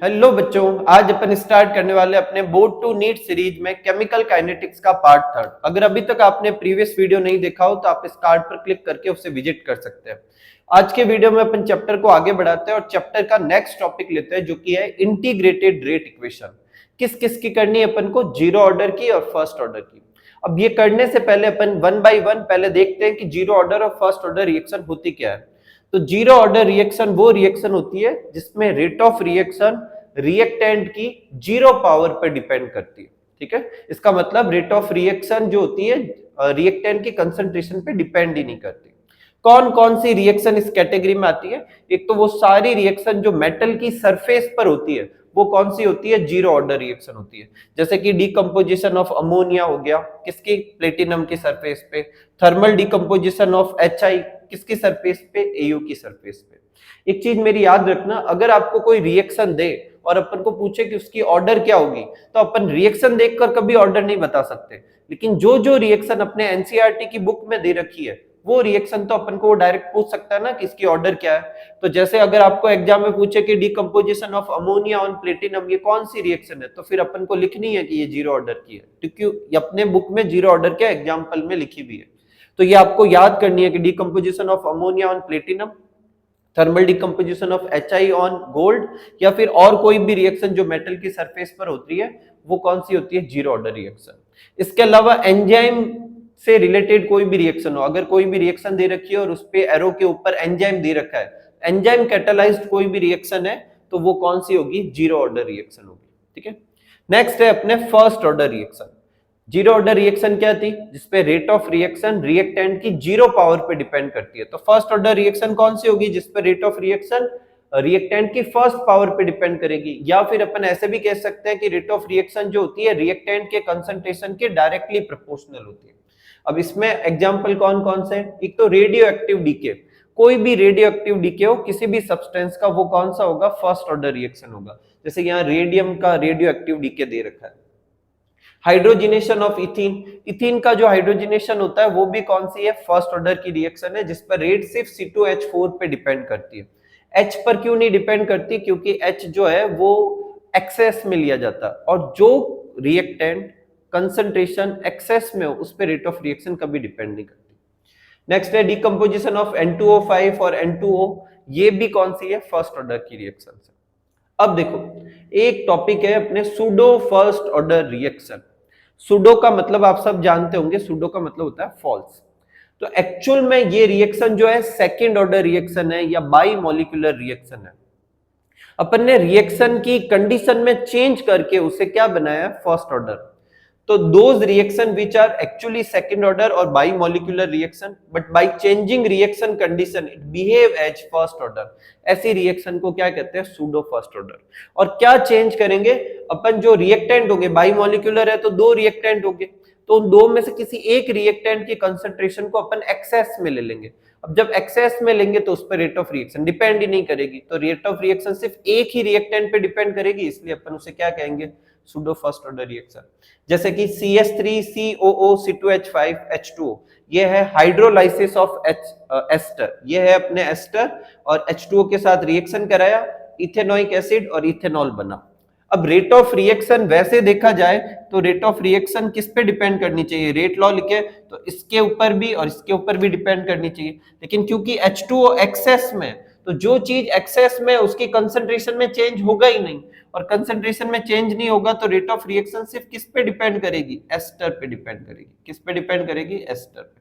Hello बच्चों, आज अपन start करने वाले अपने बोर्ड टू नीट सीरीज में केमिकल काइनेटिक्स का पार्ट थर्ड। अगर अभी तक आपने प्रीवियस वीडियो नहीं देखा हो तो आप इस कार्ड पर क्लिक करके उसे विजिट कर सकते हैं। आज के वीडियो में अपन चैप्टर को आगे बढ़ाते हैं और चैप्टर का नेक्स्ट टॉपिक लेते हैं जो कि है इंटीग्रेटेड रेट इक्वेशन। किस किस की करनी है अपन को? जीरो ऑर्डर की और फर्स्ट ऑर्डर की। अब ये करने से पहले अपन वन बाय वन पहले देखते हैं कि जीरो ऑर्डर और फर्स्ट ऑर्डर रिएक्शन होती क्या है। तो जीरो ऑर्डर रिएक्शन वो रिएक्शन होती है जिसमें रेट ऑफ रिएक्शन रिएक्टेंट की जीरो पावर पर डिपेंड करती है। ठीक है, इसका मतलब रेट ऑफ रिएक्शन जो होती है रिएक्टेंट की कंसंट्रेशन पे डिपेंड ही नहीं करती। कौन कौन सी रिएक्शन इस कैटेगरी में आती है? एक तो वो सारी रिएक्शन जो मेटल की सरफेस पर होती है, वो कौन सी होती है? जीरो ऑर्डर रिएक्शन होती है। जैसे कि डीकंपोजिशन ऑफ अमोनिया हो गया, किसकी? प्लेटिनम की सरफेस पे। थर्मल डीकंपोजिशन ऑफ HI किसकी सरफेस पे? AU की सरफेस पे। एक चीज मेरी याद रखना, अगर आपको कोई रिएक्शन दे और अपन को पूछे कि उसकी ऑर्डर क्या होगी, तो अपन रिएक्शन देखकर कभी ऑर्डर नहीं बता सकते। लेकिन जो जो रिएक्शन अपने एनसीईआरटी की बुक में दे रखी है, वो रिएक्शन तो अपन को डायरेक्ट पूछ सकता है ना कि इसकी ऑर्डर क्या है। तो जैसे अगर आपको एग्जाम में पूछे कि decomposition of ammonia on platinum ये कौन सी रिएक्शन है, तो फिर अपन को लिखनी है कि ये जीरो ऑर्डर की है, क्योंकि अपने बुक में जीरो ऑर्डर के एग्जाम्पल में लिखी भी है। तो ये आपको याद करनी है कि decomposition of ammonia on platinum, thermal decomposition of HI on gold, या फिर और कोई भी रिएक्शन जो मेटल की सरफेस पर होती है, वो कौन सी होती है? Zero order reaction. इसके अलावा एंजाइम से रिलेटेड कोई भी रिएक्शन हो, अगर कोई भी रिएक्शन दे रखी है और उस पे एरो के ऊपर एंजाइम दे रखा है, एंजाइम कैटालाइज्ड कोई भी रिएक्शन है, तो वो कौन सी होगी? जीरो ऑर्डर रिएक्शन होगी। ठीक है, नेक्स्ट है अपने first order reaction. Zero order reaction क्या थी? जिसपे रेट ऑफ रिएक्शन रिएक्टेंट की जीरो पावर पे डिपेंड करती है। तो फर्स्ट ऑर्डर रिएक्शन कौन सी होगी? जिसपे रेट ऑफ रिएक्शन रिएक्टेंट की फर्स्ट पावर पे डिपेंड करेगी। या फिर अपन ऐसे भी कह सकते हैं कि रेट ऑफ रिएक्शन जो होती है रिएक्टेंट के कंसंट्रेशन के डायरेक्टली प्रोपोर्शनल होती है। अब इसमें एग्जाम्पल कौन कौन से? एक तो रेडियो एक्टिव डीके, कोई भी रेडियो एक्टिव डीके हो किसी भी सब्सटेंस का, वो कौन सा होगा? फर्स्ट ऑर्डर रिएक्शन होगा। जैसे यहाँ रेडियम का रेडियो एक्टिव डीके दे रखा है। हाइड्रोजिनेशन ऑफ इथीन, इथीन का जो हाइड्रोजिनेशन होता है वो भी कौन सी है? फर्स्ट ऑर्डर की रिएक्शन है, जिस पर रेट सिर्फ C2H4 पे डिपेंड करती है। H पर क्यों नहीं डिपेंड करती? क्योंकि H जो है वो एक्सेस में लिया जाता है, और जो रिएक्टेंट कंसंट्रेशन एक्सेस में हो उस पर रेट ऑफ रिएक्शन कभी डिपेंड नहीं करती। नेक्स्ट है डिकम्पोजिशन ऑफ N2O5 और N2O, ये भी कौन सी है? फर्स्ट ऑर्डर की रिएक्शन है। अब देखो, एक टॉपिक है अपने pseudo first order reaction. Pseudo का मतलब आप सब जानते होंगे, सूडो का मतलब होता है फॉल्स। तो एक्चुअल में ये रिएक्शन जो है सेकंड ऑर्डर रिएक्शन है या बाई मॉलिक्यूलर रिएक्शन है। अपन ने रिएक्शन की कंडीशन में चेंज करके उसे क्या बनाया? First order. तो those reaction which are actually second order or bimolecular reaction but by changing reaction condition it behave as first order, ऐसी रिएक्शन को क्या कहते हैं? Pseudo first order. और क्या चेंज करेंगे अपन? जो रिएक्टेंट होंगे, बाइमोलिकुलर है तो दो रिएक्टेंट होंगे, तो उन दो में से किसी एक रिएक्टेंट की कंसंट्रेशन को अपन एक्सेस में ले लेंगे। अब जब एक्सेस में लेंगे तो उस पर रेट ऑफ रिएक्शन डिपेंड ही नहीं करेगी, तो रेट ऑफ रिएक्शन सिर्फ एक ही रिएक्टेंट पे डिपेंड करेगी, इसलिए अपन उसे क्या कहेंगे? Pseudo first order reaction. जैसे कि CH3COO C2H5 H2O, ये है हाइड्रोलाइसिस ऑफ एस्टर, ये है अपने एस्टर और H2O के साथ रिएक्शन कराया, इथेनोइक एसिड और इथेनॉल बना। अब रेट ऑफ रिएक्शन वैसे देखा जाए तो रेट ऑफ रिएक्शन किस पे डिपेंड करनी चाहिए? रेट लॉ लिखे तो इसके ऊपर भी और इसके ऊपर भी डिपेंड करनी चाहिए, लेकिन क्योंकि H2O एक्सेस में, तो जो चीज एक्सेस में उसकी कंसंट्रेशन में चेंज होगा ही नहीं, और कंसंट्रेशन में चेंज नहीं होगा तो रेट ऑफ रिएक्शन सिर्फ किस पे डिपेंड करेगी? एस्टर पे डिपेंड करेगी। किस पे डिपेंड करेगी? एस्टर पे।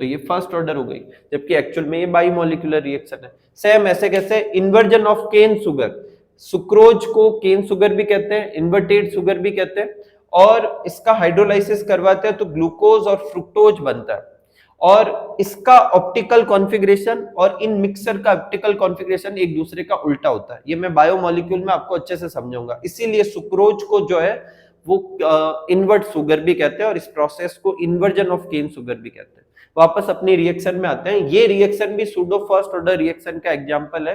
तो ये फर्स्ट ऑर्डर हो गई, जबकि एक्चुअल में ये बाइमोलिकुलर रिएक्शन है। सेम ऐसे कैसे? Inversion of cane sugar, sucrose को केन सुगर भी कहते हैं, इन्वर्टेड सुगर भी कहते हैं, और इसका हाइड्रोलाइसिस करवाते हैं तो ग्लूकोज और फ्रुक्टोज बनता है। और इसका ऑप्टिकल कॉन्फ़िगरेशन और इन मिक्सर का ऑप्टिकल कॉन्फ़िगरेशन एक दूसरे का उल्टा होता है। ये मैं बायोमोलिक्यूल में आपको अच्छे से समझाऊंगा। इसीलिए सुक्रोज को जो है वो इन्वर्ट सुगर भी कहते हैं और इस प्रोसेस को इन्वर्जन ऑफ केन सुगर भी कहते हैं। वापस अपनी रिएक्शन में आते हैं। ये रिएक्शन भी सूडो फर्स्ट ऑर्डर रिएक्शन का एग्जांपल है,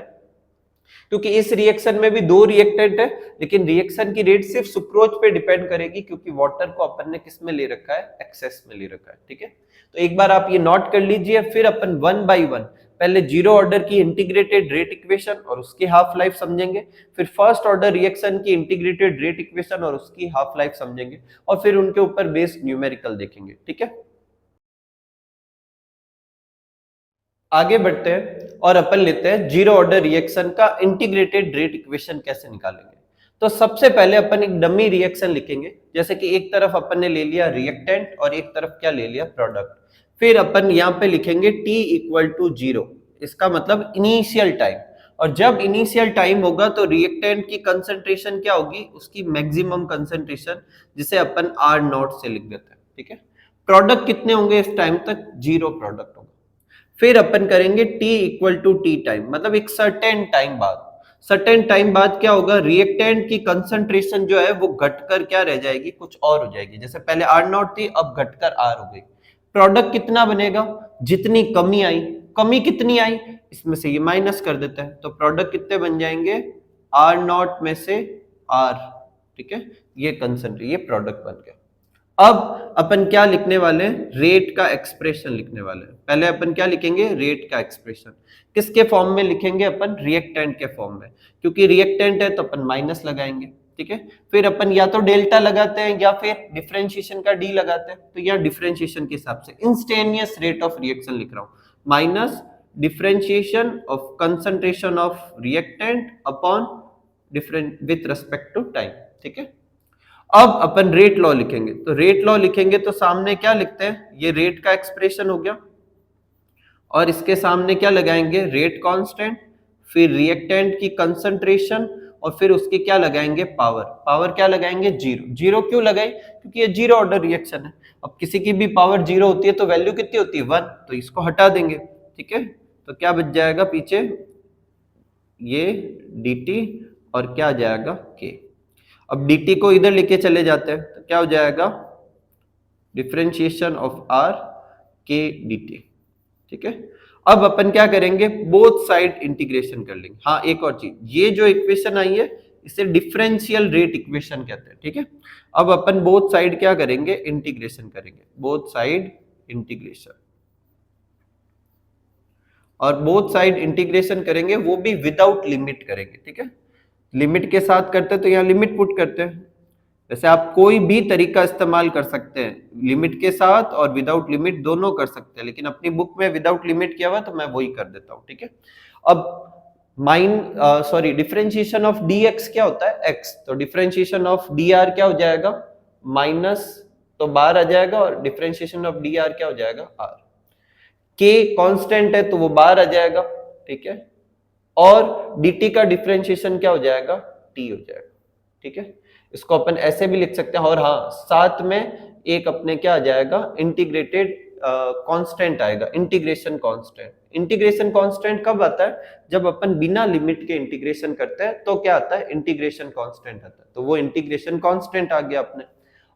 क्योंकि इस रिएक्शन में भी दो रिएक्टेंट है, लेकिन रिएक्शन की रेट सिर्फ सुक्रोज पे डिपेंड करेगी, क्योंकि वाटर को अपन ने किस में ले रखा है? एक्सेस में ले रखा है। ठीक है, तो एक बार आप ये नोट कर लीजिए, फिर अपन वन बाय वन पहले जीरो ऑर्डर की इंटीग्रेटेड रेट इक्वेशन और उसकी हाफ लाइफ समझेंगे, फिर फर्स्ट ऑर्डर रिएक्शन की इंटीग्रेटेड रेट इक्वेशन और उसकी हाफ लाइफ समझेंगे, और फिर उनके ऊपर बेस्ड न्यूमेरिकल देखेंगे। ठीक है, आगे बढ़ते हैं और अपन लेते हैं जीरो ऑर्डर रिएक्शन का इंटीग्रेटेड रेट इक्वेशन कैसे निकालेंगे। तो सबसे पहले अपन एक डमी रिएक्शन लिखेंगे, जैसे कि एक तरफ अपन ने ले लिया रिएक्टेंट और एक तरफ क्या ले लिया, प्रोडक्ट। फिर अपन यहाँ पे लिखेंगे t इक्वल टू जीरो, इसका मतलब इनिशियल टाइम। और जब इनिशियल टाइम होगा तो रिएक्टेंट की कंसंट्रेशन क्या होगी, उसकी मैक्सिमम कंसंट्रेशन, जिसे अपन R नॉट से लिख देते हैं। ठीक है, प्रोडक्ट कितने होंगे इस टाइम तक, जीरो प्रोडक्ट होगा। फिर अपन करेंगे t equal to t time, मतलब एक सर्टेन टाइम बाद, सर्टेन टाइम बाद क्या होगा, रिएक्टेंट की कंसंट्रेशन जो है वो घटकर क्या रह जाएगी, कुछ और हो जाएगी। जैसे पहले R नॉट थी, अब घटकर R हो गई। प्रोडक्ट कितना बनेगा, जितनी कमी आई, कमी कितनी आई, इसमें से ये माइनस कर देते हैं, तो प्रोडक्ट कितने बन जाएंगे, R नॉट में से R। ठीक है, ये कंसंट्रेशन, ये प्रोडक्ट बन गया। अब अपन क्या लिखने वाले हैं, रेट का एक्सप्रेशन लिखने वाले हैं। पहले अपन क्या लिखेंगे, रेट का एक्सप्रेशन। किसके फॉर्म में लिखेंगे अपन, रिएक्टेंट के फॉर्म में, क्योंकि रिएक्टेंट है तो अपन माइनस लगाएंगे। ठीक है, फिर अपन या तो डेल्टा लगाते हैं या फिर डिफरेंशिएशन का डी लगाते हैं। तो यहाँ डिफरेंशिएशन के हिसाब से इंस्टेनियस रेट ऑफ रिएक्शन लिख रहा हूं, minus differentiation of concentration of reactant upon different with respect to time. ठीक है, अब अपन रेट लॉ लिखेंगे, तो रेट लॉ लिखेंगे तो सामने क्या लिखते हैं, ये रेट का एक्सप्रेशन हो गया, और इसके सामने क्या लगाएंगे, रेट कांस्टेंट, फिर रिएक्टेंट की कंसंट्रेशन, और फिर उसकी क्या लगाएंगे, पावर। पावर क्या लगाएंगे, जीरो। जीरो क्यों लगाई, क्योंकि ये जीरो ऑर्डर रिएक्शन है। अब किसी की भी पावर जीरो होती है तो वैल्यू कितनी होती है, वन, तो इसको हटा देंगे। ठीक है, तो क्या बच जाएगा पीछे, ये dt और क्या आ जाएगा, k। अब dt को इधर लेके चले जाते हैं तो क्या हो जाएगा, differentiation of r k dt। ठीक है, अब अपन क्या करेंगे, बोथ साइड इंटीग्रेशन कर लेंगे। हाँ, एक और चीज, ये जो इक्वेशन आई है इसे डिफरेंशियल रेट इक्वेशन कहते हैं। ठीक है, अब अपन बोथ साइड क्या करेंगे, इंटीग्रेशन करेंगे, बोथ साइड इंटीग्रेशन। और बोथ साइड इंटीग्रेशन करेंगे वो भी विदाउट लिमिट करेंगे। ठीक है, लिमिट के साथ करते हैं तो यहाँ लिमिट पुट करते हैं। वैसे आप कोई भी तरीका इस्तेमाल कर सकते हैं, लिमिट के साथ और विदाउट लिमिट दोनों कर सकते हैं, लेकिन अपनी बुक में विदाउट लिमिट किया हुआ तो मैं वही कर देता हूँ। ठीक है, अब डिफरेंशिएशन ऑफ dx क्या होता है, x, तो डिफरेंशिएशन ऑफ dr क्या हो जाएगा, माइनस, तो बाहर आ जाएगा, और डिफरेंशिएशन ऑफ dr क्या हो जाएगा, r। k कांस्टेंट है तो वो बाहर आ जाएगा। ठीक है, और dt का डिफरेंशिएशन क्या हो जाएगा, t हो जाएगा। ठीक है, इसको अपन ऐसे भी लिख सकते हैं, और हाँ, साथ में एक अपने क्या आ जाएगा, इंटीग्रेटेड कांस्टेंट आएगा, इंटीग्रेशन कांस्टेंट। इंटीग्रेशन कांस्टेंट कब आता है, जब अपन बिना लिमिट के इंटीग्रेशन करते हैं तो क्या आता है, इंटीग्रेशन कांस्टेंट आता है। तो वो इंटीग्रेशन कांस्टेंट आ गया अपने।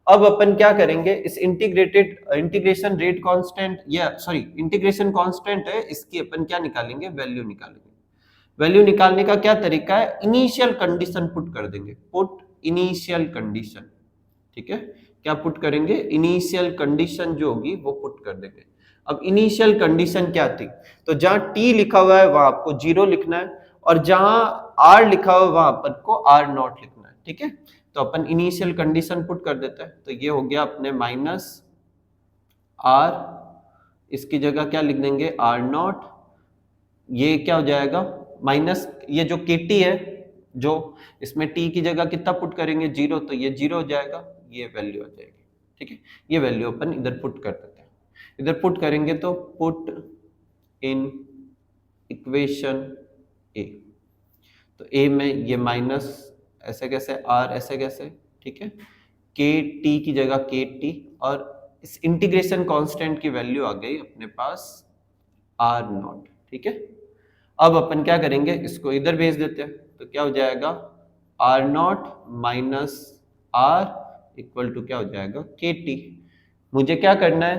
अब अपन क्या करेंगे, इस इंटीग्रेशन रेट कांस्टेंट, या सॉरी इंटीग्रेशन कांस्टेंट है, इसकी अपन क्या निकालेंगे, वैल्यू निकालेंगे। वैल्यू निकालने का क्या तरीका है, इनिशियल कंडीशन पुट कर देंगे, पुट इनिशियल कंडीशन। ठीक है, क्या पुट करेंगे, इनिशियल कंडीशन जो होगी वो पुट कर देंगे। अब इनिशियल कंडीशन क्या थी, तो जहां t लिखा हुआ है वहां आपको जीरो लिखना है, और जहां r लिखा हुआ है वहां अपन को r नॉट लिखना है। ठीक है, तो अपन इनिशियल कंडीशन पुट कर देते हैं, तो ये हो गया अपने माइनस r, इसकी जगह क्या लिख देंगे, r नॉट, ये क्या हो जाएगा माइनस, ये जो kt है, जो इसमें t की जगह कितना पुट करेंगे, जीरो, तो ये जीरो हो जाएगा, ये वैल्यू आ जाएगी। ठीक है, ये वैल्यू अपन इधर पुट कर देते हैं। इधर पुट करेंगे तो पुट इन इक्वेशन a, तो a में ये माइनस ऐसे कैसे, r ऐसे कैसे। ठीक है, k t की जगह k t, और इस इंटीग्रेशन कांस्टेंट की वैल्यू आ गई अपने पास r नॉट। ठीक है, अब अपन क्या करेंगे, इसको इधर भेज देते हैं, तो क्या हो जाएगा, r not minus r equal to क्या हो जाएगा, के टी। मुझे क्या करना है,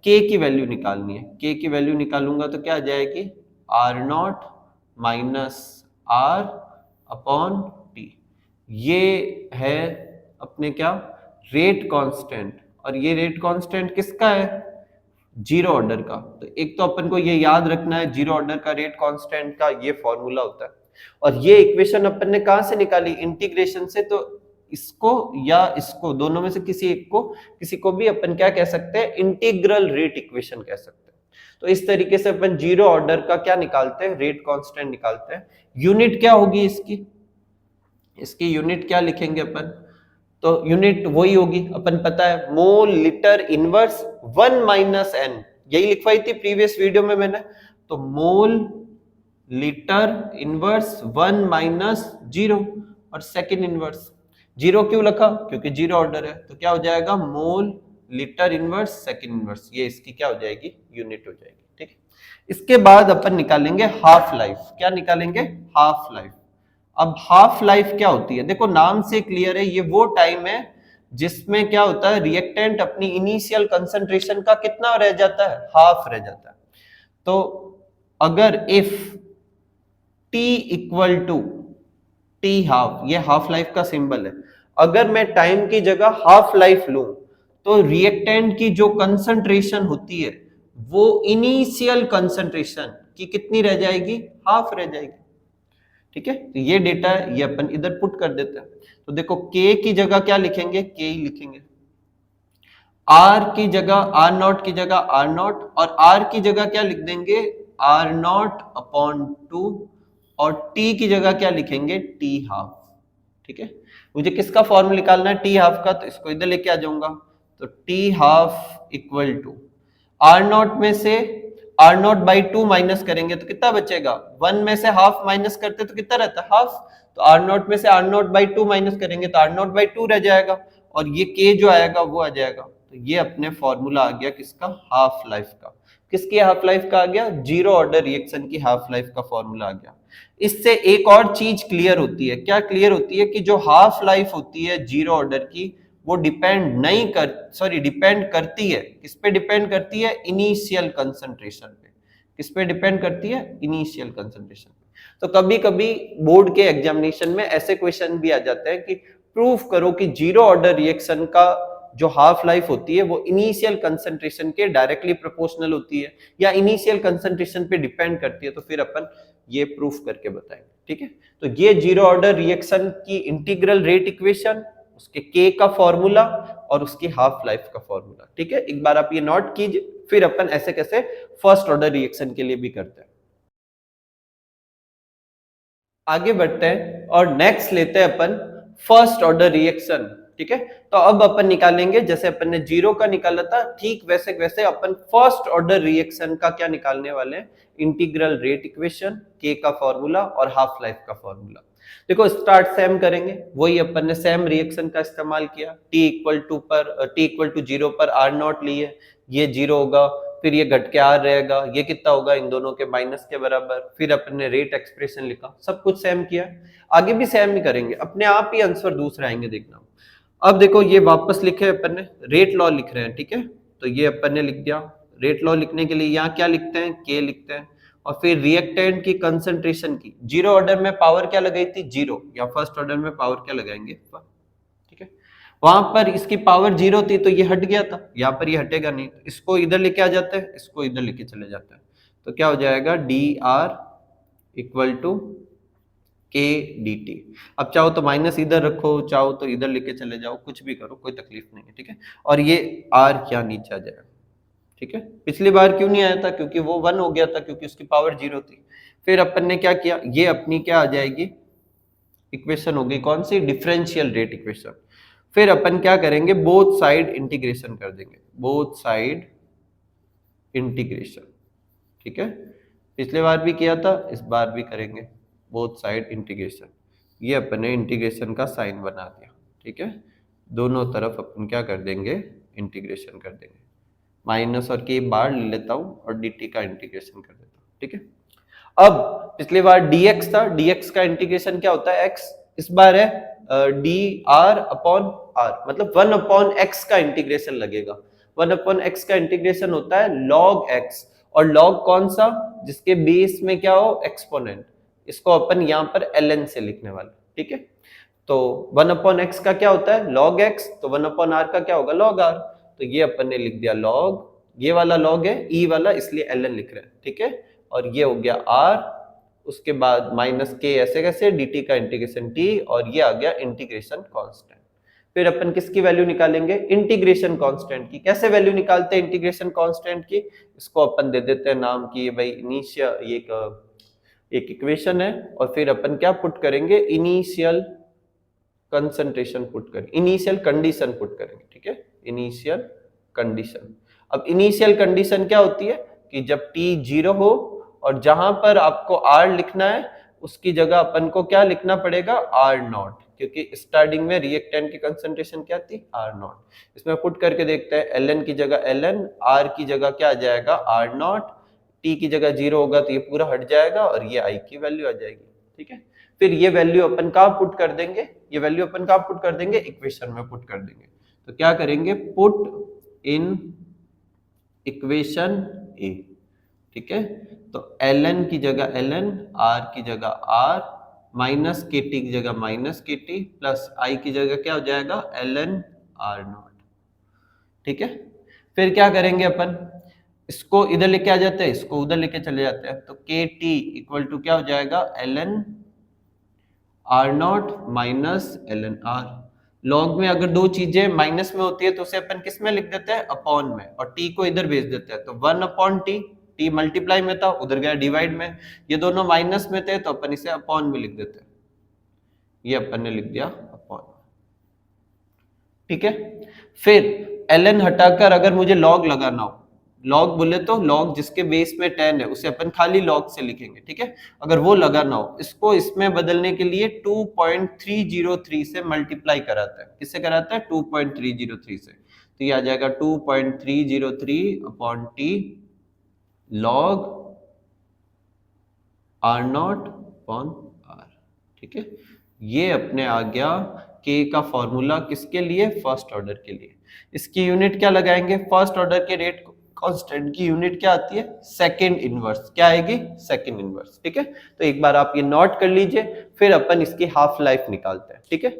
k की वैल्यू निकालनी है। k की वैल्यू निकालूंगा तो क्या आ जाएगी, r not minus r upon T. ये है अपने क्या, रेट कांस्टेंट, और ये रेट कांस्टेंट किसका है, जीरो ऑर्डर का, तो एक तो अपन को ये याद रखना है जीरो ऑर्डर का रेट कांस्टेंट का ये फॉर्मूला होता है। और ये इक्वेशन अपन ने कहां से निकाली, इंटीग्रेशन से। तो इसको या इसको दोनों में से किसी को भी अपन क्या कह सकते हैं, इंटीग्रल रेट इक्वेशन कह सकते हैं। तो इस तरीके से अपन जीरो ऑर्डर का क्या निकालते हैं, रेट कांस्टेंट निकालते हैं। यूनिट क्या होगी इसकी, इसकी यूनिट क्या लिखेंगे अपन, तो यूनिट वही होगी, अपन पता है मोल लीटर इनवर्स 1 - n, यही लिखवाई थी प्रीवियस वीडियो में मैंने। तो मोल लीटर इनवर्स 1 - 0 और सेकंड इनवर्स। जीरो क्यों लिखा, क्योंकि जीरो ऑर्डर है, तो क्या हो जाएगा mole litre inverse second inverse, ये इसकी क्या हो जाएगी, यूनिट हो जाएगी। ठीक है, इसके बाद अपन निकालेंगे हाफ लाइफ। क्या निकालेंगे, हाफ लाइफ। अब हाफ लाइफ क्या होती है, देखो नाम से क्लियर है, ये वो टाइम है जिसमें क्या होता है, रिएक्टेंट अपनी इनिशियल कंसंट्रेशन का कितना रह जाता है, हाफ रह जाता है। तो अगर इफ टी इक्वल टू टी हाफ, ये हाफ लाइफ का सिंबल है, अगर मैं टाइम की जगह हाफ लाइफ लूं तो रिएक्टेंट की जो कंसंट्रेशन होती है वो इनिशियल कंसंट्रेशन की कितनी रह जाएगी, हाफ रह जाएगी। ठीक है, तो ये डेटा है, ये अपन इधर पुट कर देते हैं। तो देखो के की जगह क्या लिखेंगे, के ही लिखेंगे। आर की जगह आर नॉट की जगह आर नॉट, और आर की जगह क्या लिख देंगे, आर नॉट अपॉन 2, और टी की जगह क्या लिखेंगे, टी हाफ। ठीक है, मुझे किसका फॉर्मूला निकालना है, टी हाफ का, तो इसको इधर लेके आ जाऊंगा। तो t half equal to r not में से आर नॉट बाई 2 माइनस करेंगे तो कितना बचेगा, 1 में से हाफ माइनस करते तो कितना रहता है, हाफ। तो आर नॉट में से आर नॉट बाई 2 माइनस करेंगे तो आर नॉट बाई 2 रह जाएगा, और ये के जो आएगा वो आ जाएगा। तो ये अपने फॉर्मूला आ गया किसका, हाफ लाइफ का। किसकी हाफ लाइफ का आ गया, जीरो ऑर्डर रिएक्शन की हाफ लाइफ का फॉर्मूला आ गया। इससे एक और चीज क्लियर होती है, क्या क्लियर होती है, कि जो हाफ लाइफ होती है जीरो ऑर्डर की, वो डिपेंड करती है, किस पे डिपेंड करती है, इनिशियल कंसंट्रेशन पे। किस पे डिपेंड करती है, इनिशियल कंसंट्रेशन पे। तो कभी कभी बोर्ड के एग्जामिनेशन में ऐसे क्वेश्चन भी आ जाते हैं कि प्रूफ करो कि जीरो ऑर्डर रिएक्शन का जो हाफ लाइफ होती है वो इनिशियल कंसंट्रेशन के डायरेक्टली प्रोपोर्शनल होती है या इनिशियल कंसंट्रेशन पे डिपेंड करती है, तो फिर अपन ये प्रूफ करके बताएंगे। ठीक है, तो ये जीरो ऑर्डर रिएक्शन की इंटीग्रल रेट इक्वेशन, उसके के का फॉर्मूला और उसकी हाफ लाइफ का फॉर्मूला। ठीक है, एक बार आप ये नोट कीजिए, फिर अपन ऐसे कैसे फर्स्ट ऑर्डर रिएक्शन के लिए भी करते हैं। आगे बढ़ते हैं और नेक्स्ट लेते हैं अपन फर्स्ट ऑर्डर रिएक्शन। ठीक है, तो अब अपन निकालेंगे, जैसे अपन ने जीरो का निकाला था ठीक वैसे वैसे अपन फर्स्ट ऑर्डर रिएक्शन का क्या निकालने वाले हैं, इंटीग्रल रेट इक्वेशन, के का फॉर्मूला और हाफ लाइफ का फॉर्मूला। देखो स्टार्ट सेम करेंगे, वही अपन ने सेम रिएक्शन का इस्तेमाल किया। टी इक्वल टू जीरो पर आर नॉट लिए, ये जीरो होगा, फिर ये घट के आर रहेगा, ये कितना होगा, इन दोनों के माइनस के बराबर। फिर अपन ने रेट एक्सप्रेशन लिखा, सब कुछ सेम किया, आगे भी सेम ही करेंगे, अपने आप ही आंसर दूसरे आएंगे, देखना। अब देखो ये वापस लिखे अपन ने, रेट लॉ लिख रहे हैं। ठीक है, तो ये अपन ने लिख दिया। रेट लॉ लिखने के लिए यहाँ क्या लिखते हैं, के लिखते हैं, और फिर रिएक्टेंट की कंसंट्रेशन की, जीरो ऑर्डर में पावर क्या लगाई थी, जीरो, या फर्स्ट ऑर्डर में पावर क्या लगाएंगे, ठीक है। वहां पर इसकी पावर जीरो थी तो ये हट गया था, यहाँ पर ये हटेगा नहीं, तो इसको इधर लेके आ जाते हैं, इसको इधर लेके चले जाते हैं, तो क्या हो जाएगा, डी आर इक्वल टू के डी टी। अब चाहो तो माइनस इधर रखो, चाहो तो इधर लेके चले जाओ, कुछ भी करो, कोई तकलीफ नहीं है। ठीक है, और ये आर क्या नीचे आ जाएगा। ठीक है, पिछली बार क्यों नहीं आया था, क्योंकि वो 1 हो गया था, क्योंकि उसकी पावर 0 थी। फिर अपन ने क्या किया, ये अपनी क्या आ जाएगी, इक्वेशन होगी कौन सी, डिफरेंशियल रेट इक्वेशन। फिर अपन क्या करेंगे, बोथ साइड इंटीग्रेशन कर देंगे, बोथ साइड इंटीग्रेशन। ठीक है, पिछले बार भी किया था, इस बार भी करेंगे बोथ साइड इंटीग्रेशन। ये अपन ने इंटीग्रेशन का साइन बना दिया। ठीक है, दोनों तरफ अपन क्या कर देंगे, इंटीग्रेशन कर देंगे, माइनस और के बार ले लेता हूं और dt का इंटीग्रेशन कर देता हूं। ठीक है, अब पिछली बार dx था, dx का इंटीग्रेशन क्या होता है, x, इस बार है dr अपॉन r, मतलब 1 अपॉन x का इंटीग्रेशन लगेगा। 1 अपॉन x का इंटीग्रेशन होता है log x, और log कौन सा, जिसके बेस में क्या हो, एक्सपोनेंट, इसको अपन यहां पर ln से लिखने वाले। ठीक है, तो 1 अपॉन x का क्या होता है, log x, तो 1 अपॉन r का क्या होगा, log r, तो ये अपन ने लिख दिया log ये वाला लॉग है, ई वाला इसलिए ln लिख रहे हैं, ठीक है। और ये हो गया r, उसके बाद माइनस के ऐसे कैसे dt का इंटीग्रेशन t, और ये आ गया इंटीग्रेशन कांस्टेंट। फिर अपन किसकी वैल्यू निकालेंगे, इंटीग्रेशन कांस्टेंट की। कैसे वैल्यू निकालते हैं इंटीग्रेशन कांस्टेंट की, इसको अपन दे देते हैं नाम की भाई इनिशियल, ये एक इक्वेशन है, और फिर अपन क्या पुट करेंगे, इनिशियल कंसंट्रेशन पुट करेंगे, इनिशियल कंडीशन पुट करेंगे, ठीक है, इनिशियल कंडीशन। अब इनिशियल कंडीशन क्या होती है कि जब t 0 हो और जहां पर आपको r लिखना है उसकी जगह अपन को क्या लिखना पड़ेगा, r0, क्योंकि स्टार्टिंग में रिएक्टेंट की कंसंट्रेशन क्या थी, r0। इसमें पुट करके देखते हैं, ln की जगह ln, r की जगह क्या आ जाएगा, r0, t की जगह 0 होगा तो ये पूरा हट जाएगा और ये i की वैल्यू आ जाएगी, ठीक है। फिर ये वैल्यू अपन कहाँ पुट कर देंगे, ये वैल्यू अपन कहाँ पुट कर देंगे, इक्वेशन में पुट कर देंगे। तो क्या करेंगे, पुट इन इक्वेशन ए, ठीक है। तो ln की जगह ln, r की जगह r, माइनस के टी की जगह माइनस के टी, प्लस i की जगह क्या हो जाएगा, ln r0, ठीक है। फिर क्या करेंगे अपन, इसको इधर लेके आ जाते हैं, इसको उधर लेके चले जाते हैं, तो के टी इक्वल टू क्या हो जाएगा, ln r0 minus ln r। Log में अगर दो चीजें माइनस में होती है तो उसे अपन किस में लिख देते हैं, अपॉन में, और t को इधर भेज देते हैं, तो 1/t, t मल्टीप्लाई में था उधर गया डिवाइड में, ये दोनों माइनस में थे तो अपन इसे अपॉन में लिख देते हैं, ये अपन ने लिख दिया अपॉन, ठीक है। फिर ln हटाकर अगर मुझे लॉग लगाना हो, लॉग बोले तो लॉग जिसके बेस में 10 है उसे अपन खाली लॉग से लिखेंगे, ठीक है। अगर वो लगाना हो, इसको इसमें बदलने के लिए 2.303 से मल्टीप्लाई कराता है, किससे कराता है, 2.303 से, तो ये आ जाएगा 2.303 upon t log r0 upon r, ठीक है। ये अपने आ गया k का फॉर्मूला, किसके लिए, फर्स्ट ऑर्डर के लिए। इसकी यूनिट क्या लगाएंगे, फर्स्ट ऑर्डर के रेट कांस्टेंट की यूनिट क्या आती है, सेकंड इनवर्स, क्या आएगी, सेकंड इनवर्स, ठीक है। तो एक बार आप ये नोट कर लीजिए, फिर अपन इसकी हाफ लाइफ निकालते हैं, ठीक है।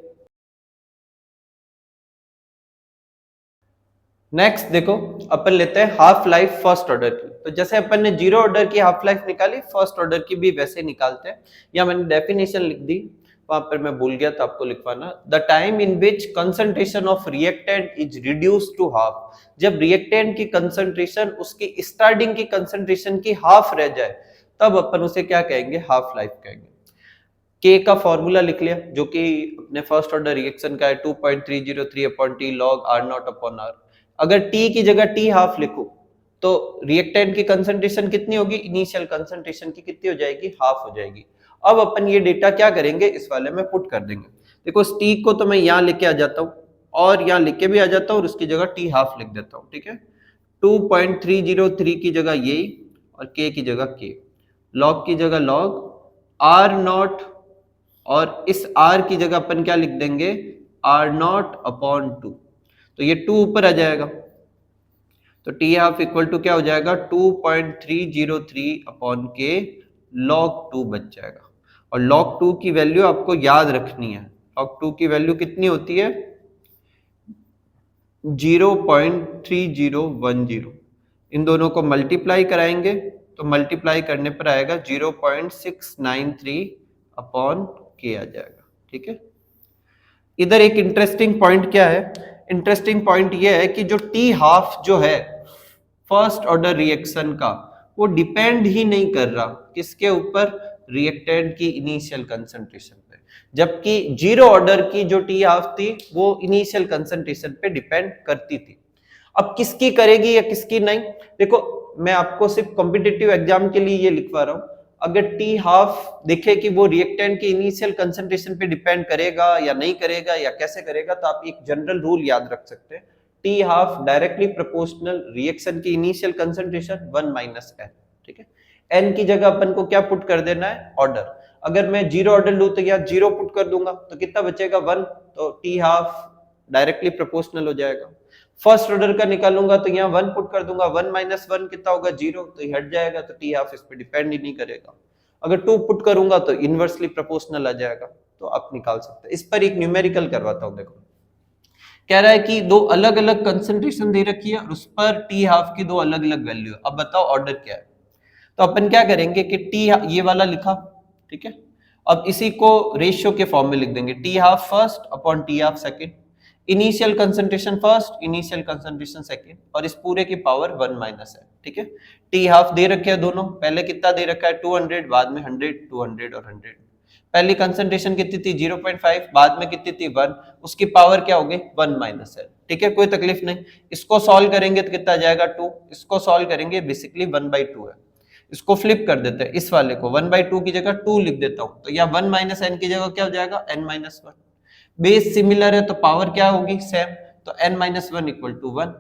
नेक्स्ट देखो, अपन लेते हैं हाफ लाइफ फर्स्ट ऑर्डर की। तो जैसे अपन ने जीरो ऑर्डर की हाफ लाइफ निकाली, फर्स्ट ऑर्डर की भी वैसे निकालते हैं। या मैंने डेफिनेशन लिख दी, वहां पर मैं भूल गया था आपको लिखवाना, the time in which concentration of reactant is reduce to half. जब रिएक्टेंट की कंसंट्रेशन उसकी स्टार्टिंग की कंसंट्रेशन की हाफ रह जाए, तब अपन उसे क्या कहेंगे, हाफ लाइफ कहेंगे। के का फॉर्मूला लिख लिया, जो कि अपने फर्स्ट ऑर्डर रिएक्शन का है, 2.303 upon t log r0 upon r। अगर t की जगह t हाफ लिखो तो रिएक्टेंट की कंसंट्रेशन कितनी होगी, इनिशियल कंसंट्रेशन की कितनी हो जाएगी, हाफ हो जाएगी। अब अपन ये डेटा क्या करेंगे, इस वाले में पुट कर देंगे। देखो इस t को तो मैं यहाँ लेके आ जाता हूँ और यहाँ लिख के भी आ जाता हूँ और उसकी जगह t हाफ लिख देता हूँ, ठीक है। 2.303 की जगह यही और k की जगह k, लॉग की जगह log r0, और इस r की जगह अपन क्या लिख देंगे, r0 अपॉन 2, तो ये 2 ऊपर आ जाएगा, तो t हाफ इक्वल टू क्या हो जाएगा, 2.303 अपॉन के log 2 बच जाएगा। और log 2 की वैल्यू आपको याद रखनी है, log 2 की वैल्यू कितनी होती है, 0.3010। इन दोनों को मल्टीप्लाई कराएंगे तो मल्टीप्लाई करने पर आएगा 0.693 अपॉन के आ जाएगा, ठीक है। इधर एक इंटरेस्टिंग पॉइंट क्या है, इंटरेस्टिंग पॉइंट ये है कि जो टी हाफ जो है फर्स्ट ऑर्डर रिएक्शन का, वो डिपेंड ही नहीं कर रहा किसके ऊपर, रिएक्टेंट की इनिशियल कंसंट्रेशन पे, जबकि जीरो ऑर्डर की जो टी हाफ थी वो इनिशियल कंसंट्रेशन पे डिपेंड करती थी। अब किसकी करेगी या किसकी नहीं, देखो मैं आपको सिर्फ कॉम्पिटिटिव एग्जाम के लिए ये लिखवा रहा हूं। अगर टी हाफ देखे कि वो रिएक्टेंट की इनिशियल कंसंट्रेशन पे डिपेंड करेगा या नहीं करेगा या कैसे करेगा, तो आप एक जनरल रूल याद रख सकते हैं, T half directly proportional reaction की इनिशियल कंसंट्रेशन 1 माइनस एन, ठीक है। एन की जगह अपन को क्या पुट कर देना है, ऑर्डर। अगर मैं जीरो ऑर्डर लूं तो यहाँ जीरो पुट कर दूंगा तो कितना बचेगा, 1, तो टी हाफ डायरेक्टली प्रोपोर्शनल हो जाएगा। फर्स्ट ऑर्डर का निकालूंगा तो यहाँ 1 पुट कर दूंगा, 1 माइनस 1 कितना होगा, 0, तो ये हट जाएगा, तो टी हाफ इस पे डिपेंड ही नहीं करेगा। अगर 2 पुट करूंगा तो इनवर्सली प्रोपोर्शनल आ जाएगा, तो आप निकाल सकते हैं। इस पर एक न्यूमेरिकल करवाता हूं, देखो कह रहा है कि दो अलग अलग कंसंट्रेशन दे रखी है और उस पर टी हाफ की दो अलग अलग वैल्यू है। अब बताओ ऑर्डर क्या है। तो अपन क्या करेंगे कि टी ये वाला लिखा, ठीक है। अब इसी को रेशियो के फॉर्म में लिख देंगे, T half first upon T half second, initial concentration first initial concentration second, और इस पूरे की पावर 1 माइनस है, ठीक है। टी हाफ दे रखे हैं दोनों, पहले कितना दे रखा है 200, बाद में 100, 200 और 100। पहली कंसंट्रेशन कितनी थी 0.5, बाद में कितनी थी 1, उसकी पावर क्या होगी 1 माइनस है, ठीक है, कोई तकलीफ नहीं। इसको सॉल्व करेंगे तो कितना आ जाएगा 2, इसको सॉल्व करेंगे बेसिकली 1/2 है। इसको फ्लिप कर देते हैं, इस वाले को 1/2 की जगह 2 लिख देता हूं, तो यहाँ 1 माइनस एन की जगह क्या हो जाएगा n-1। बेस सिमिलर है तो पावर क्या होगी सेम, तो n-1 इक्वल टू 1,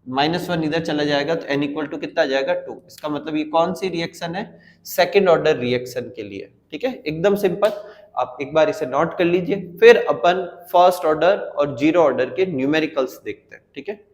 -1 इधर चला जाएगा तो n इक्वल टू कितना आ जाएगा 2। इसका मतलब ये कौन सी रिएक्शन है, सेकेंड ऑर्डर रिएक्शन के लिए, ठीक है, एकदम सिंपल। आप एक बार इसे नोट कर लीजिए, फिर अपन फर्स्ट ऑर्डर और जीरो ऑर्डर के न्यूमेरिकल्स देखते हैं, ठीक है।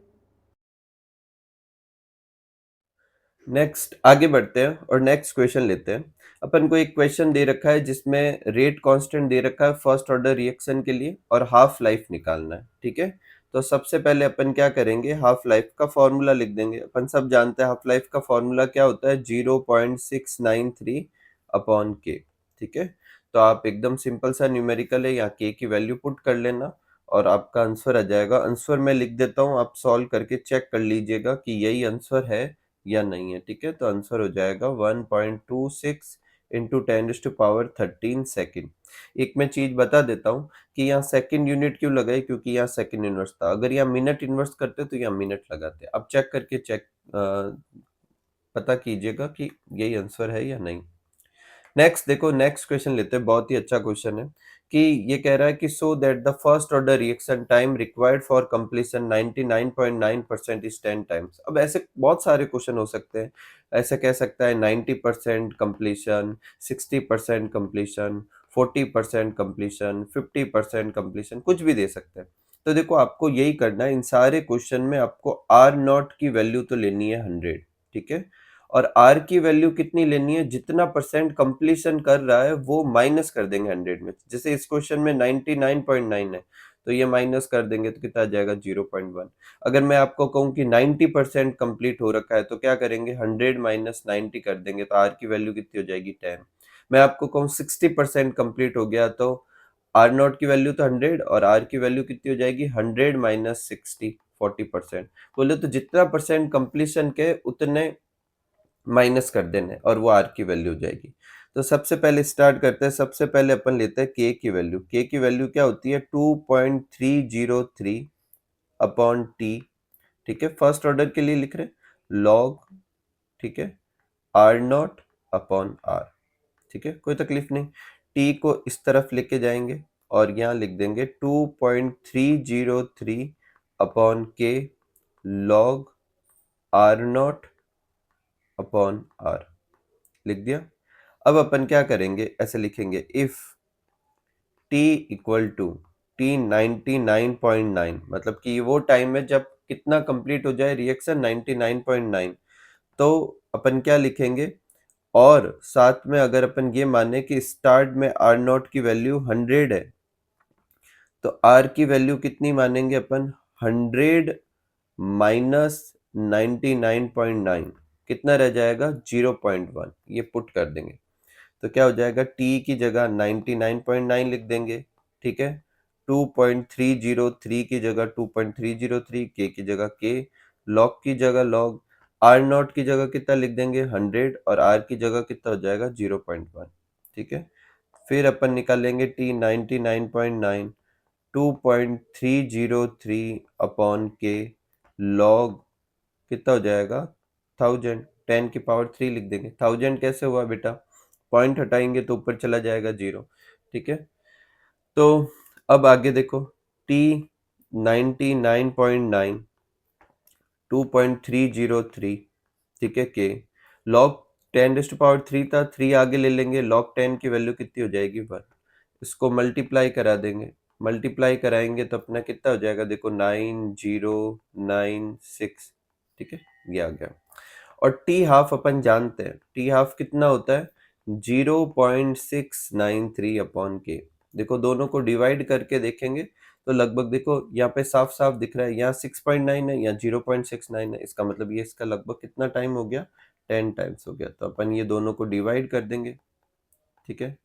नेक्स्ट आगे बढ़ते हैं और नेक्स्ट क्वेश्चन लेते हैं। अपन को एक क्वेश्चन दे रखा है जिसमें रेट कांस्टेंट दे रखा है फर्स्ट ऑर्डर रिएक्शन के लिए और हाफ लाइफ निकालना है, ठीक है। तो सबसे पहले अपन क्या करेंगे, हाफ लाइफ का फॉर्मूला लिख देंगे। अपन सब जानते हैं हाफ लाइफ का फॉर्मूला क्या होता है, 0.693 अपॉन के, ठीक है। तो आप एकदम सिंपल सा न्यूमेरिकल है, यहाँ के की वैल्यू पुट कर लेना और आपका आंसर आ जाएगा। आंसर मैं लिख देता हूँ, आप सॉल्व करके चेक कर लीजिएगा कि यही आंसर है या नहीं है, ठीक है। तो आंसर हो जाएगा 1.26 इंटू 10⁻13 सेकेंड। एक मैं चीज बता देता हूँ कि यहाँ सेकंड यूनिट क्यों लगाई, क्योंकि यहाँ सेकंड इनवर्स था। अगर यहाँ मिनट इनवर्स करते तो यहाँ मिनट लगाते। अब चेक करके पता कीजिएगा कि यही आंसर है या नहीं। नेक्स्ट देखो, नेक्स्ट क्वेश्चन लेते हैं, बहुत ही अच्छा क्वेश्चन है कि ये कह रहा है कि so that the first order reaction time required for completion 99.9% is 10 times. अब ऐसे बहुत सारे क्वेश्चन हो सकते हैं। ऐसे कह सकता है 90% कंप्लीशन, 60% कंप्लीशन, 40% कंप्लीशन, 50% कंप्लीशन, कुछ भी दे सकते हैं। तो देखो आपको यही करना है, इन सारे क्वेश्चन में आपको आर नॉट की वैल्यू तो लेनी है 100, ठीक है। और आर की वैल्यू कितनी लेनी है, जितना परसेंट कंप्लीशन कर रहा है वो माइनस कर देंगे 100 में। जैसे इस क्वेश्चन में 99.9 है तो ये माइनस कर देंगे तो कितना आ जाएगा 0.1। अगर मैं आपको कहूं कि 90% कंप्लीट हो रखा है तो क्या करेंगे, 100 माइनस 90 कर देंगे तो आर की वैल्यू कितनी हो जाएगी 10। मैं आपको कहूँ 60% कंप्लीट हो गया तो आर नॉट की वैल्यू तो 100 और आर की वैल्यू कितनी हो जाएगी 100 माइनस 60, 40%। बोले तो जितना परसेंट कंप्लीशन के उतने माइनस कर देने और वो आर की वैल्यू हो जाएगी। तो सबसे पहले स्टार्ट करते हैं, सबसे पहले अपन लेते हैं के की वैल्यू। के की वैल्यू क्या होती है 2.303 अपॉन टी, ठीक है। फर्स्ट ऑर्डर के लिए लिख रहे हैं लॉग, ठीक है, आर नॉट अपॉन आर, ठीक है, कोई तकलीफ नहीं। टी को इस तरफ लेके जाएंगे और यहाँ लिख देंगे 2.303 upon k log r not upon r, लिख दिया। अब अपन क्या करेंगे, ऐसे लिखेंगे if t equal to t 99.9, मतलब कि वो टाइम है जब कितना कंप्लीट हो जाए रिएक्शन 99.9, तो अपन क्या लिखेंगे, और साथ में अगर अपन ये माने कि स्टार्ट में आर नॉट की वैल्यू 100 है तो आर की वैल्यू कितनी मानेंगे अपन, 100 माइनस 99.9, कितना रह जाएगा 0.1, ये पुट कर देंगे। तो क्या हो जाएगा, t की जगह 99.9 लिख देंगे, ठीक है। 2.303 की जगह 2.303, k की जगह k, log की जगह log, r नॉट की जगह कितना लिख देंगे 100 और r की जगह कितना हो जाएगा 0.1, ठीक है। फिर अपन निकालेंगे t 99.9, 2.303 अपॉन के log कितना हो जाएगा 1000, 10 की पावर 3 लिख देंगे। 1000 कैसे हुआ बेटा, पॉइंट हटाएंगे तो ऊपर चला जाएगा 0, ठीक है। तो अब आगे देखो, t 99.9, 2.303, ठीक है, के log 10⁻³ था, 3 आगे ले लेंगे, log 10 की वैल्यू कितनी हो जाएगी 1। इसको मल्टीप्लाई करा देंगे, मल्टीप्लाई कराएंगे तो अपना कितना हो जाएगा, देखो 9096, ठीक है, ये आ गया। और टी हाफ अपन जानते हैं, टी हाफ कितना होता है 0.693 अपॉन के। देखो दोनों को डिवाइड करके देखेंगे तो लगभग देखो यहाँ पे साफ साफ दिख रहा है, यहाँ 6.9 है, यहाँ 0.69 है, इसका मतलब ये इसका लगभग कितना टाइम हो गया, 10 टाइम्स हो गया। तो अपन ये दोनों को डिवाइड कर देंगे, ठीक है।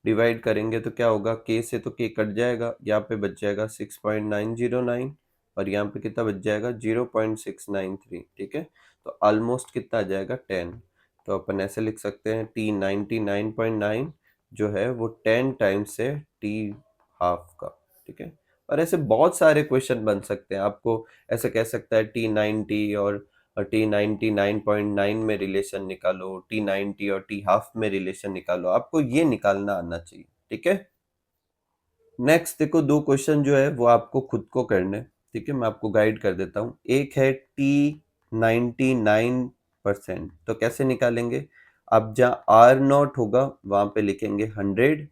डिवाइड करेंगे तो क्या होगा, k से तो k कट जाएगा, यहाँ पे बच जाएगा 6.909 और यहाँ पे कितना बच जाएगा 0.693, ठीक है। तो ऑलमोस्ट कितना आ जाएगा 10। तो अपन ऐसे लिख सकते हैं t 99.9 जो है वो 10 टाइम्स से t हाफ का, ठीक है। और ऐसे बहुत सारे क्वेश्चन बन सकते हैं, आपको ऐसे कह सकता है t90 और T99.9 में रिलेशन निकालो, T90 और T हाफ में रिलेशन निकालो, आपको ये निकालना आना चाहिए, ठीक है। नेक्स्ट देखो, दो क्वेश्चन जो है वो आपको खुद को करने, ठीक है, मैं आपको गाइड कर देता हूँ। एक है T99%, तो कैसे निकालेंगे, आप जहाँ R0 होगा वहां पे लिखेंगे 100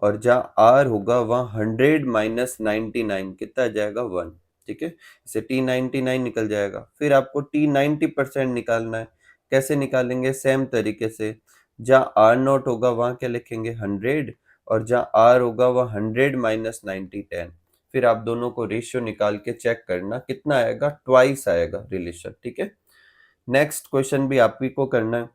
और जहाँ R होगा वहाँ 100 माइनस 99 कितना आ जाएगा 1, ठीक है। इसे T99 निकल जाएगा। फिर आपको T90% निकालना है, कैसे निकालेंगे, सेम तरीके से जहाँ R0 होगा वहाँ क्या लिखेंगे 100 और जहाँ R होगा वहाँ 100 माइनस 90 10। फिर आप दोनों को रेशियो निकाल के चेक करना कितना आएगा, ट्वाइस आएगा रिलेशन, ठीक है। नेक्स्ट क्वेश्चन भी आप ही को करना है।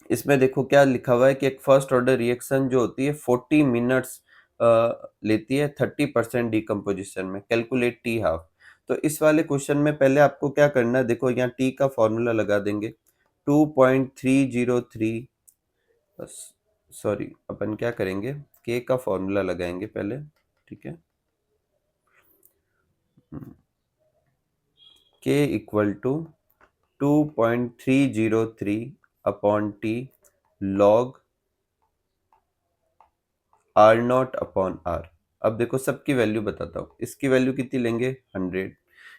इसमें देखो क्या लिखा हुआ है कि एक फर्स्ट ऑर्डर रिएक्शन जो होती है 40 मिनट्स लेती है 30% डिकम्पोजिशन में, कैलकुलेट टी हाफ। तो इस वाले क्वेश्चन में पहले आपको क्या करना है, देखो यहाँ टी का फॉर्मूला लगा देंगे 2.303, सॉरी अपन क्या करेंगे के का फॉर्मूला लगाएंगे पहले, ठीक है। K equal to 2.303 upon t log R0 upon r. अब देखो सबकी वैल्यू बताता हूँ, इसकी वैल्यू कितनी लेंगे 100,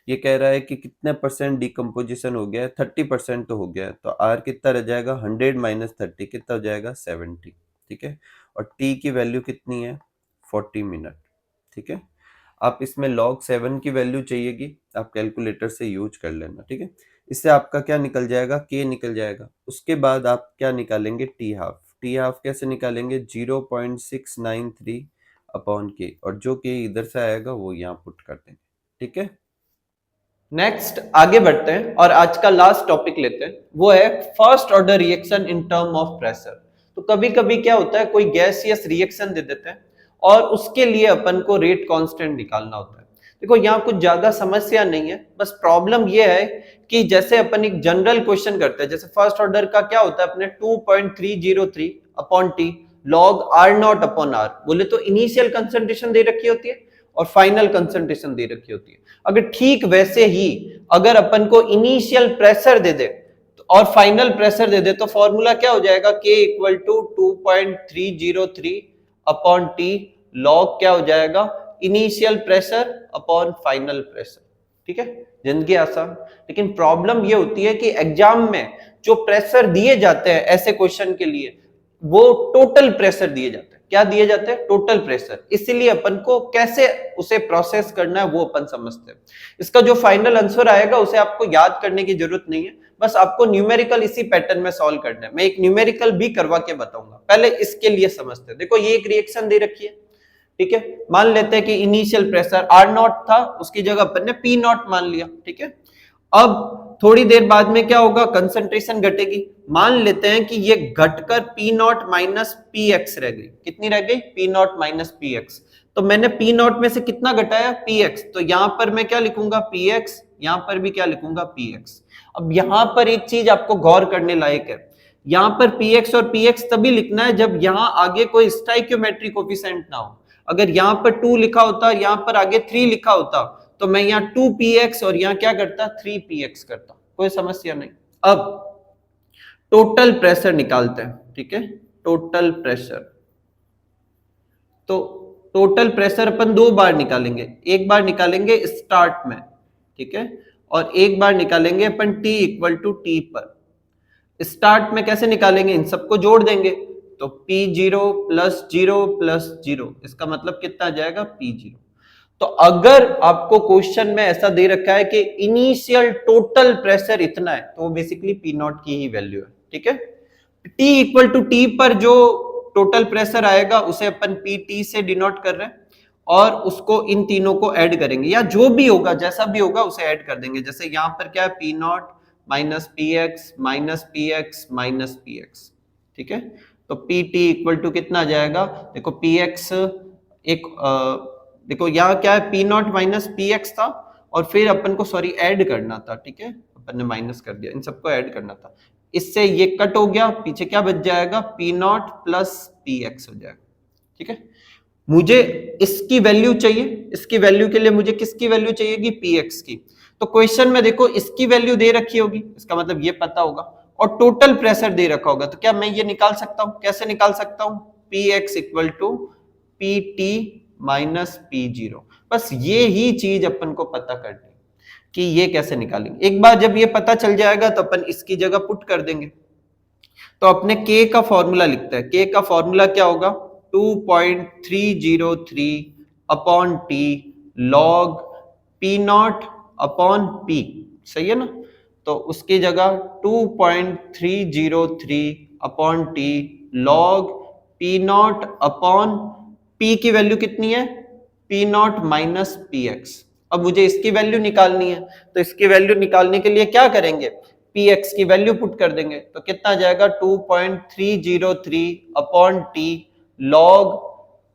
ये कह रहा है कि कितने परसेंट डिकम्पोजिशन हो गया है, 30% तो हो गया है, तो आर कितना रह जाएगा 100 माइनस 30 कितना हो जाएगा 70, ठीक है। और टी की वैल्यू कितनी है 40 मिनट, ठीक है। आप इसमें log 7 की वैल्यू चाहिएगी, आप कैलकुलेटर से यूज कर लेना, ठीक है। इससे आपका क्या निकल जाएगा, के निकल जाएगा। उसके बाद आप क्या निकालेंगे, टी हाफ। टी हाफ कैसे निकालेंगे, 0.693 अपॉन के, और जो के इधर से आएगा वो यहाँ पुट कर देंगे, ठीक है। नेक्स्ट आगे बढ़ते हैं और आज का लास्ट टॉपिक लेते हैं, वो है first order reaction in term of pressure. तो कभी कभी क्या होता है, कोई गैसियस रिएक्शन दे देते हैं और उसके लिए अपन को रेट कांस्टेंट निकालना होता है। देखो यहाँ कुछ ज्यादा समस्या नहीं है, बस प्रॉब्लम ये है कि जैसे अपन एक जनरल क्वेश्चन करते हैं, जैसे फर्स्ट ऑर्डर का क्या होता है अपने 2.303 upon t log R0 upon r, बोले तो इनिशियल कंसंट्रेशन दे रखी होती है और फाइनल कंसंट्रेशन दे रखी होती है। अगर ठीक वैसे ही अगर अपन को इनिशियल प्रेशर दे दे और फाइनल प्रेशर दे दे तो फॉर्मूला क्या हो जाएगा, K equal to 2.303 upon t log क्या हो जाएगा, initial pressure upon final pressure, ठीक है। जिंदगी आसान। लेकिन प्रॉब्लम ये होती है कि एग्जाम में जो प्रेशर दिए जाते हैं ऐसे क्वेश्चन के लिए वो टोटल प्रेशर दिए जाते हैं। क्या दिए जाते हैं, टोटल प्रेशर। इसीलिए अपन को कैसे उसे प्रोसेस करना है वो अपन समझते हैं। इसका जो फाइनल आंसर आएगा उसे आपको याद करने की जरूरत नहीं है, बस आपको न्यूमेरिकल इसी पैटर्न में सॉल्व करना है। मैं एक न्यूमेरिकल भी करवा के बताऊंगा, पहले इसके लिए समझते हैं। देखो ये एक रिएक्शन दे रखी है, ठीक है। मान लेते हैं कि इनिशियल प्रेशर R0 था, उसकी जगह अपन ने P0 मान लिया, ठीक है। अब थोड़ी देर बाद में क्या होगा, कंसंट्रेशन घटेगी। मान लेते हैं कि ये घटकर P0 माइनस PX रह गई। कितनी रह गई, P0 माइनस PX। तो मैंने P0 में से कितना घटाया, PX। तो यहां पर मैं क्या लिखूंगा, PX, यहां पर भी क्या लिखूंगा, PX। अब यहां पर एक चीज आपको गौर करने लायक है, यहां पर PX और PX तभी लिखना है जब यहां आगे कोई स्टाइक्योमेट्रिक कोफिशिएंट ना हो। अगर यहां पर 2 लिखा होता, यहां पर आगे 3 लिखा होता, तो मैं यहाँ 2px और यहाँ क्या करता, 3px करता, कोई समस्या नहीं। अब टोटल प्रेशर निकालते हैं, ठीक है। टोटल प्रेशर, तो टोटल प्रेशर अपन दो बार निकालेंगे, एक बार निकालेंगे स्टार्ट में, ठीक है, और एक बार निकालेंगे अपन t इक्वल टू टी पर। स्टार्ट में कैसे निकालेंगे, इन सबको जोड़ देंगे, तो P0 प्लस 0 प्लस 0, इसका मतलब कितना आ जाएगा, P0। तो अगर आपको क्वेश्चन में ऐसा दे रखा है कि इनिशियल टोटल प्रेशर इतना है, तो बेसिकली P0 की ही वैल्यू है, ठीक है। T इक्वल टू टी पर जो टोटल प्रेशर आएगा उसे अपन PT से डिनोट कर रहे हैं, और उसको इन तीनों को ऐड करेंगे, या जो भी होगा जैसा भी होगा उसे ऐड कर देंगे। जैसे यहाँ पर क्या है, P not minus P x minus P x minus P x, ठीक है। तो पी टी इक्वल टू कितना आ जाएगा, देखो पी एक्स एक देखो यहाँ क्या है, P not minus P x था और फिर अपन को सॉरी ऐड करना था, ठीक है, अपन ने माइनस कर दिया, इन सबको ऐड करना था। इससे ये कट हो गया, पीछे क्या बच जाएगा, P not plus P x हो जाएगा, ठीक है। मुझे इसकी वैल्यू चाहिए, इसकी वैल्यू के लिए मुझे किसकी वैल्यू चाहिएगी, पी एक्स की। तो क्वेश्चन में देखो इसकी वैल्यू दे रखी होगी, इसका मतलब ये पता होगा, और टोटल प्रेशर दे रखा होगा। तो क्या मैं ये निकाल सकता हूं, कैसे निकाल सकता हूं, p x equal to p t minus p zero. बस ये ही चीज अपन को पता करनी कि ये कैसे निकालेंगे। एक बार जब ये पता चल जाएगा तो अपन इसकी जगह पुट कर देंगे। तो अपने k का फॉर्मूला लिखते हैं, k का फॉर्मूला क्या होगा, 2.303 upon t log P not upon P, सही है ना। तो उसकी जगह 2.303 upon t log P not upon P की वैल्यू कितनी है, P not minus P x. अब मुझे इसकी वैल्यू निकालनी है, तो इसकी वैल्यू निकालने के लिए क्या करेंगे, पी एक्स की वैल्यू पुट कर देंगे। तो कितना आ जाएगा, 2.303 upon t log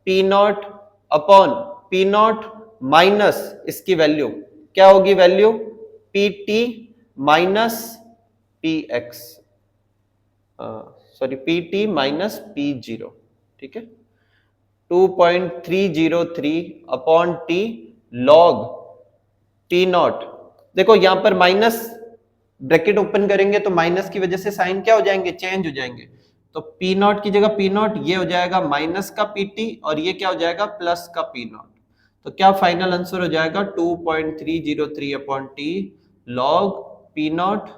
P not upon P not minus इसकी वैल्यू क्या होगी, value P t minus P x, sorry P t minus p zero, ठीक है। 2.303 upon t log P not, देखो यहां पर माइनस ब्रैकेट ओपन करेंगे तो माइनस की वजह से साइन क्या हो जाएंगे, चेंज हो जाएंगे। तो पी नॉट की जगह पी नॉट ये हो जाएगा माइनस का पी टी, और ये क्या हो जाएगा, प्लस का पी नॉट। तो क्या फाइनल आंसर हो जाएगा, 2.303 upon t log P not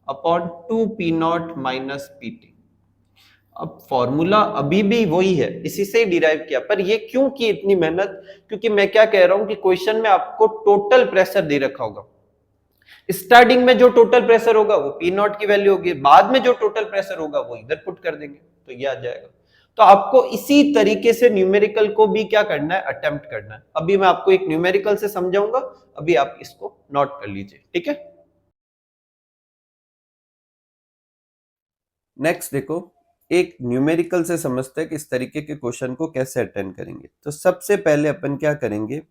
upon 2 P not minus P T. अब फॉर्मूला अभी भी वही है, इसी से डिराइव किया, पर ये क्यों की इतनी मेहनत, क्योंकि मैं क्या कह रहा हूं कि क्वेश्चन में आपको टोटल प्रेशर दे रखा होगा। स्टार्टिंग में जो टोटल प्रेशर होगा वो पी नॉट की वैल्यू होगी, बाद में जो टोटल प्रेशर होगा वो इधर पुट कर देंगे, तो ये आ जाएगा। तो आपको इसी तरीके से न्यूमेरिकल को भी क्या करना है, अटेम्प्ट करना है। अभी मैं आपको एक न्यूमेरिकल से समझाऊंगा, अभी आप इसको नोट कर लीजिए, ठीक है। नेक्स्ट देखो, एक न्यूमेरिकल से समझते हैं कि इस तरीके के क्वेश्चन को कैसे अटेंड करेंगे। तो सबसे पहले अपन क्या करेंगे,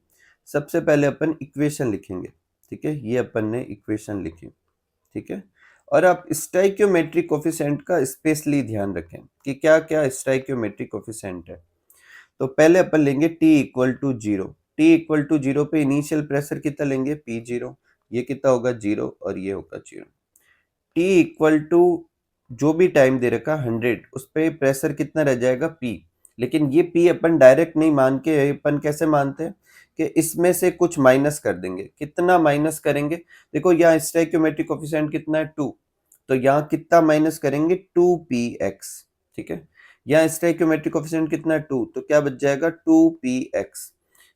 सबसे पहले अपन इक्वेशन लिखेंगे, ठीक है। ये अपन ने इक्वेशन लिखी, ठीक है। और आप स्टोइकियोमेट्रिक कोफिशिएंट का स्पेशली ध्यान रखें कि क्या क्या स्टोइकियोमेट्रिक कोफिशिएंट है। तो पहले अपन लेंगे t equal to zero, t equal to zero पे इनिशियल प्रेशर कितना लेंगे, पी जीरो, ये कितना होगा जीरो और ये होगा जीरो। टी इक्वल टू जो भी टाइम दे रखा 100, उस पे प्रेशर कितना रह जाएगा, पी। लेकिन ये पी अपन डायरेक्ट नहीं मान के, अपन कैसे मानते हैं कि इसमें से कुछ माइनस कर देंगे। कितना माइनस करेंगे, देखो यहाँ स्टोइकियोमेट्रिक कोफिशिएंट कितना है, 2, तो यहाँ कितना माइनस करेंगे, 2px, ठीक है। यहाँ स्टोइकियोमेट्रिक कोफिशिएंट कितना है, 2, तो क्या बच जाएगा 2px।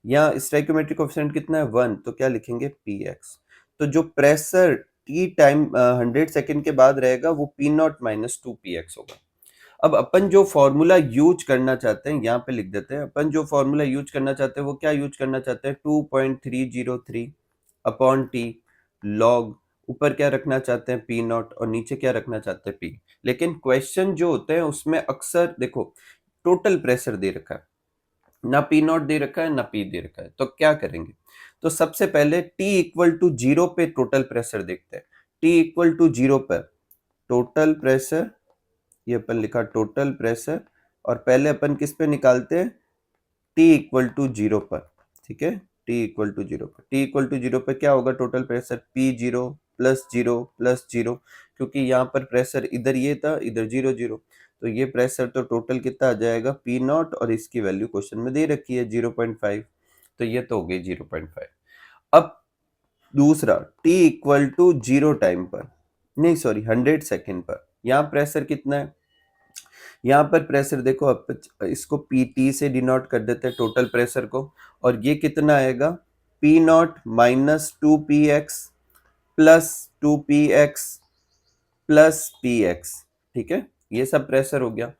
यहाँ स्टोइकियोमेट्रिक कोफिशिएंट कितना है, 1, तो क्या लिखेंगे, px। तो जो प्रेशर टी टाइम 100 सेकेंड के बाद रहेगा वो पी नॉट माइनस 2px होगा। अब अपन जो फॉर्मूला यूज करना चाहते हैं यहाँ पे लिख देते हैं। अपन जो फॉर्मूला यूज करना चाहते हैं वो क्या यूज करना चाहते हैं, 2.303 अपॉन टी लॉग, ऊपर क्या रखना चाहते हैं, पी नॉट, और नीचे क्या रखना चाहते हैं, पी। लेकिन क्वेश्चन जो होते हैं उसमें अक्सर देखो टोटल प्रेशर दे रखा है, ना पी नॉट दे रखा है ना पी दे रखा है। तो क्या करेंगे, तो सबसे पहले t इक्वल टू जीरो पे टोटल प्रेशर देखते हैं। t इक्वल टू जीरो पर टोटल प्रेशर, ये अपन लिखा टोटल प्रेशर, और पहले अपन किस पे निकालते हैं, t इक्वल टू जीरो पर, ठीक है। t इक्वल टू जीरो पर, t इक्वल टू जीरो पर क्या होगा, total pressure p zero plus zero plus zero, क्योंकि यहाँ पर प्रेशर इधर ये था, इधर जीरो जीरो, तो ये प्रेशर तो टोटल कितना आ जाएगा, पी नॉट, और इसकी वैल्यू क्वेश्चन में दे रखी है 0.5, तो ये तो हो गई 0.5। अब दूसरा t equal to zero time पर, नहीं सॉरी 100 सेकेंड पर, यहाँ प्रेशर कितना है, यहाँ पर प्रेशर देखो, अब इसको pt से डिनोट कर देते हैं टोटल प्रेशर को, और ये कितना आएगा, p not minus 2px plus 2px plus px, ठीक है। ये सब प्रेशर हो गया,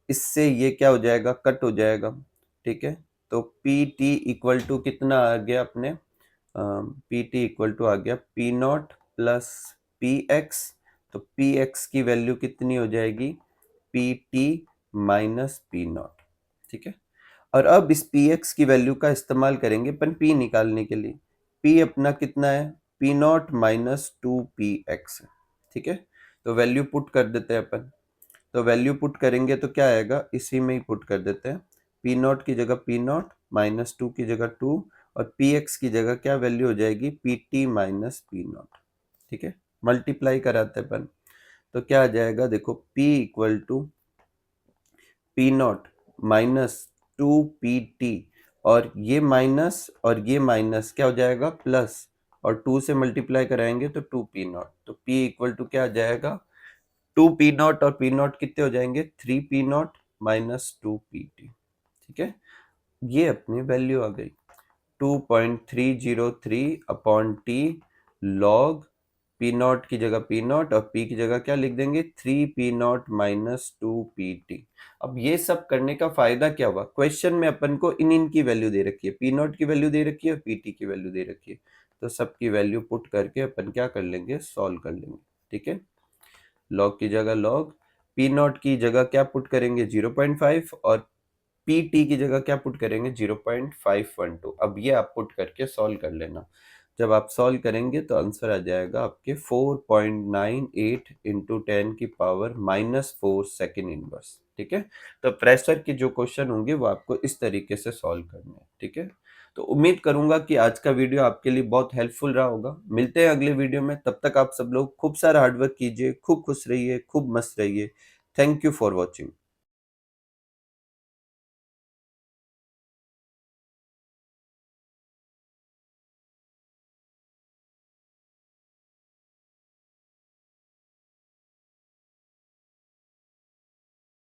इससे ये क्या हो जाएगा, कट हो जाएगा, ठीक है। तो पी टी इक्वल टू कितना आ गया अपने, पी टी इक्वल टू आ गया P not plus P x. तो पी एक्स की वैल्यू कितनी हो जाएगी, P t minus P not. ठीक है, और अब इस पी एक्स की वैल्यू का इस्तेमाल करेंगे अपन पी निकालने के लिए। पी अपना कितना है, P not minus two P x है। ठीक है, तो वैल्यू पुट कर देते हैं अपन। तो वैल्यू पुट करेंगे तो क्या आएगा, इसी में ही पुट कर देते हैं। पी नॉट की जगह पी नॉट, माइनस टू की जगह टू, और पी एक्स की जगह क्या वैल्यू हो जाएगी, P t minus P not. ठीक है, मल्टीप्लाई कराते हैं अपन। तो क्या आ जाएगा, देखो P equal to p not minus two p t, और ये माइनस क्या हो जाएगा, प्लस, और टू से मल्टीप्लाई कराएंगे तो टू पी नॉट। तो P इक्वल टू क्या आ जाएगा, टू पी नॉट, और पी नॉट कितने हो जाएंगे, three P not minus two p T. ठीक है, ये अपनी वैल्यू आ गई 2.303 upon t log P not की जगह पी नॉट और पी की जगह क्या लिख देंगे, three P not minus two p T. अब ये सब करने का फायदा क्या हुआ, क्वेश्चन में अपन को इन की वैल्यू दे रखी है, पी नॉट की वैल्यू दे रखी है और पी टी की वैल्यू दे रखी है। तो सबकी वैल्यू पुट करके अपन क्या कर लेंगे, सॉल्व कर लेंगे। ठीक है, लॉग की जगह लॉग, पी नॉट की जगह क्या पुट करेंगे 0.5, और पी टी की जगह क्या पुट करेंगे 0.512। अब ये आप पुट करके सॉल्व कर लेना। जब आप सॉल्व करेंगे तो आंसर आ जाएगा आपके 4.98 इंटू 10 की पावर -4 सेकेंड इनवर्स। ठीक है, तो प्रेशर के जो क्वेश्चन होंगे वो आपको इस तरीके से सॉल्व करने हैं। ठीक है, तो उम्मीद करूंगा कि आज का वीडियो आपके लिए बहुत हेल्पफुल रहा होगा। मिलते हैं अगले वीडियो में, तब तक आप सब लोग खूब सारा हार्डवर्क कीजिए, खूब खुश रहिए, खूब मस्त रहिए। Thank you for watching.